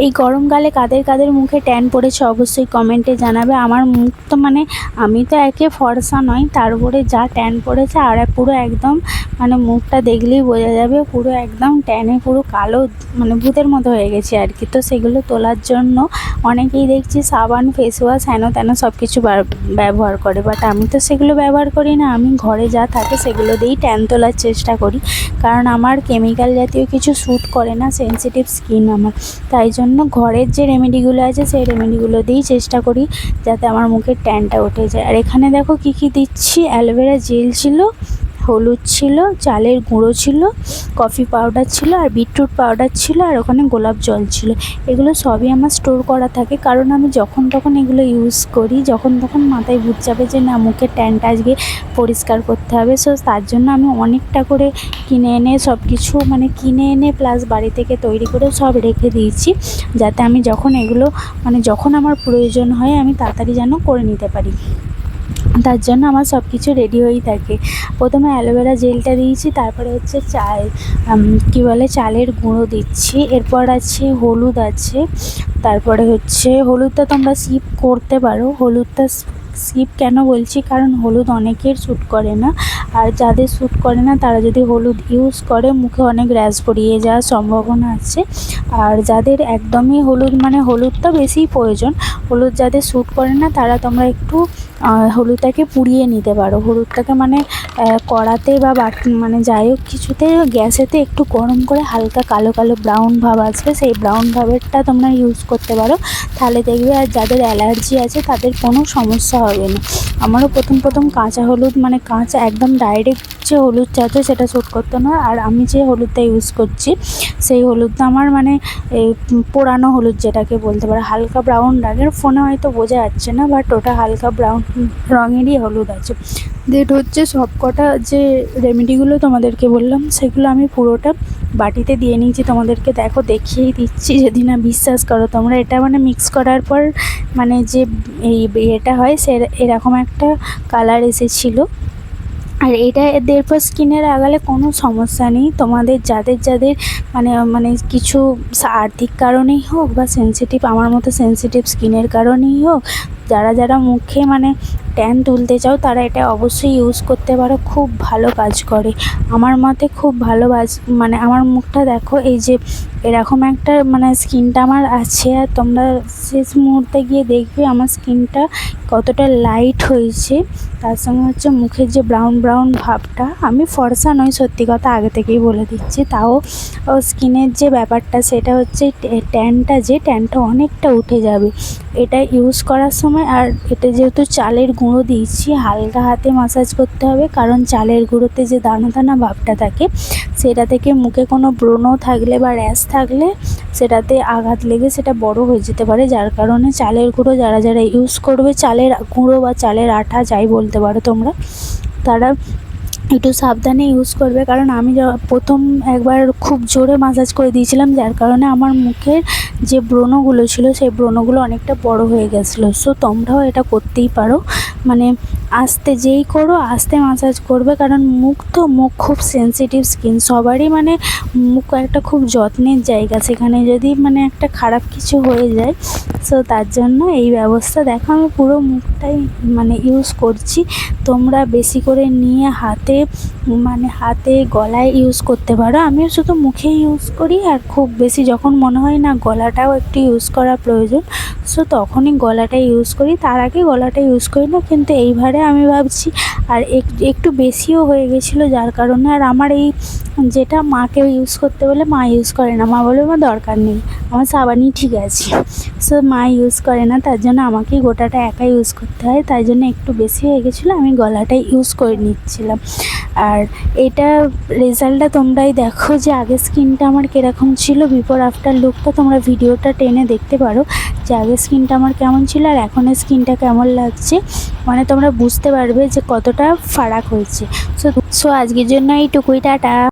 এই গরমকালে কাদের কাদের মুখে ট্যান পড়েছে অবশ্যই কমেন্টে জানাবে। আমার মুখ তো মানে আমি তো একে ফর্সা নয়, তার উপরে যা ট্যান পড়েছে আর পুরো একদম মানে মুখটা দেখলেই বোঝা যাবে পুরো একদম ট্যানে পুরো কালো মানে ভূতের মতো হয়ে গেছে আর কি। তো সেগুলো তোলার জন্য অনেকেই দেখছি সাবান, ফেস ওয়াশ, হেন তেন সব কিছু ব্যবহার করে, বাট আমি তো সেগুলো ব্যবহার করি না। আমি ঘরে যা থাকে সেগুলো দিয়েই ট্যান তোলার চেষ্টা করি, কারণ আমার কেমিক্যাল জাতীয় কিছু শ্যুট করে না, সেনসিটিভ স্কিন আমার। তাই জন্য ঘরের যে রেমেডিগুলো আছে সেই রেমেডিগুলো দিয়েই চেষ্টা করি যাতে আমার মুখের ট্যানটা উঠে যায়। আর এখানে দেখো কী কী দিচ্ছি। অ্যালোভেরা জেল ছিল, হলুদ ছিল, চালের গুঁড়ো ছিল, কফি পাউডার ছিল, আর বিটরুট পাউডার ছিল, আর ওখানে গোলাপ জল ছিল। এগুলো সবই আমার স্টোর করা থাকে, কারণ আমি যখন তখন এগুলো ইউজ করি, যখন তখন মাথায় ভূত চাপে যে না মুখের ট্যানটা আজকে পরিষ্কার করতে হবে। সো তার জন্য আমি অনেকটা করে কিনে এনে সব কিছু মানে কিনে এনে প্লাস বাড়ি থেকে তৈরি করে সব রেখে দিয়েছি, যাতে আমি যখন এগুলো মানে যখন আমার প্রয়োজন হয় আমি তাড়াতাড়ি যেন করে নিতে পারি। তার জন্য আমার সব কিছু রেডি হয়েই থাকে। প্রথমে অ্যালোভেরা জেলটা দিয়েছি, তারপরে হচ্ছে কী বলে চালের গুঁড়ো দিচ্ছি, এরপর আছে হলুদ আছে, তারপরে হচ্ছে হলুদটা তোমরা স্কিপ করতে পারো। হলুদটা স্কিপ কেন বলছি, কারণ হলুদ অনেকের শ্যুট করে না, আর যাদের শ্যুট করে না তারা যদি হলুদ ইউজ করে মুখে অনেক র্যাশ পড়িয়ে যাওয়ার সম্ভাবনা আছে। আর যাদের একদমই হলুদ মানে হলুদটা বেশিই প্রয়োজন, হলুদ যাদের শ্যুট করে না তারা তোমরা একটু হলুদটাকে পুড়িয়ে নিতে পারো। হলুদটাকে মানে কড়াতে বা মানে যাই হোক কিছুতে গ্যাসেতে একটু গরম করে হালকা কালো কালো ব্রাউন ভাব আসবে, সেই ব্রাউন ভাবেরটা তোমরা ইউজ করতে পারো, তাহলে দেখবে আর যাদের অ্যালার্জি আছে তাদের কোনো সমস্যা হবে না। আমারও প্রথম কাঁচা হলুদ মানে কাঁচা একদম ডাইরেক্ট যে হলুদটা আছে সেটা শ্যুট করতো না, আর আমি যে হলুদটা ইউজ করছি সেই হলুদটা আমার মানে পোড়ানো হলুদ যেটাকে বলতে পারো, হালকা ব্রাউন রঙের, ফোনে হয়তো বোঝা যাচ্ছে না বাট ওটা হালকা ব্রাউন রঙেরই হলুদ আছে। দেন হচ্ছে সব কটা যে রেমেডিগুলো তোমাদেরকে বললাম সেগুলো আমি পুরোটা বাটিতে দিয়ে নিয়েছি, তোমাদেরকে দেখো দেখিয়েই দিচ্ছি যদি না বিশ্বাস করো তোমরা। এটা মানে মিক্স করার পর মানে যে এই এটা হয় সে এরকম একটা কালার এসেছিলো। আর এটা এরপর স্কিনে লাগালে কোনো সমস্যা নেই। তোমাদের যাদের যাদের মানে মানে কিছু আর্থিক কারণেই হোক বা সেনসিটিভ আমার মতো সেনসিটিভ স্কিনের কারণেই হোক, যারা যারা মুখে মানে ট্যান তুলতে চাও তারা এটা অবশ্যই ইউজ করতে পারো, খুব ভালো কাজ করে আমার মতে, খুব ভালো মানে আমার মুখটা দেখো এই যে এরকম একটা মানে স্কিনটা আমার আছে, আর তোমরা শেষ মুহূর্তে গিয়ে দেখবে আমার স্কিনটা কতটা লাইট হয়েছে। তার সঙ্গে হচ্ছে মুখের যে ব্রাউন ব্রাউন ভাবটা, আমি ফর্সা নই সত্যি কথা আগে থেকেই বলে দিচ্ছি, তাও স্কিনের যে ব্যাপারটা সেটা হচ্ছে ট্যানটা অনেকটা উঠে যাবে এটা ইউজ করার সময়। আর এটা যেহেতু চালের গুঁড়ো দিয়েছি হালকা হাতে ম্যাসাজ করতে হবে, কারণ চালের গুঁড়োতে যে দানা দানা ভাবটা থাকে সেটা থেকে মুখে কোনো ব্রণ থাকলে বা র্যাশ থাকলে সেটাতে আঘাত লেগে সেটা বড় হয়ে যেতে পারে, যার কারণে চালের গুঁড়ো যারা যারা ইউজ করবে, চালের গুঁড়ো বা চালের আঠা যাই বলতে পারো তোমরা, তারা একটু সাবধানে ইউজ করবে। কারণ আমি প্রথম একবার খুব জোরে ম্যাসাজ করে দিয়েছিলাম, যার কারণে আমার মুখের যে ব্রণগুলো ছিল সেই ব্রণগুলো অনেকটা বড় হয়ে গেছিলো। সো তোমরাও এটা করতেই পারো, মানে আস্তে যেই করো আস্তে ম্যাসাজ করবে, কারণ মুখ খুব সেনসিটিভ স্কিন সবারই, মানে মুখ একটা খুব যত্নের জায়গা, সেখানে যদি মানে একটা খারাপ কিছু হয়ে যায় সো তার জন্য এই ব্যবস্থা। দেখো আমি পুরো মুখটাই মানে ইউজ করছি, তোমরা বেশি করে নিয়ে হাতে গলায় ইউজ করতে পারো। আমিও শুধু মুখে ইউজ করি, আর খুব বেশি যখন মনে হয় না গলাটাও একটু ইউজ করা প্রয়োজন সো তখনই গলাটা ইউজ করি, তার আগে গলাটা ইউজ করি না। কিন্তু এইবারে আমি ভাবছি আর একটু বেশিও হয়ে গেছিলো, যার কারণে আর আমার এই যেটা মাকে ইউজ করতে বলে মা ইউজ করে না, মা বলে আমার দরকার নেই, আমার সাবানই ঠিক আছে। সো মা ইউজ করে না, তার জন্য আমাকেই গোটাটা একা ইউজ করতে হয়, তাই জন্য একটু বেশি হয়ে গেছিলো, আমি গলাটাই ইউজ করে নিচ্ছিলাম। আর এটা রেজাল্টটা তোমরাই দেখো যে আগের স্কিনটা আমার কীরকম ছিল, বিফোর আফটার লুকটা তোমরা ভিডিওটা টেনে দেখতে পারো যে আগের স্কিনটা আমার কেমন ছিল আর এখনের স্কিনটা কেমন লাগছে, মানে তোমরা বুঝতে পারবে যে কতটা ফারাক হয়েছে। সো আজকের জন্য এইটুকুই, টাটা।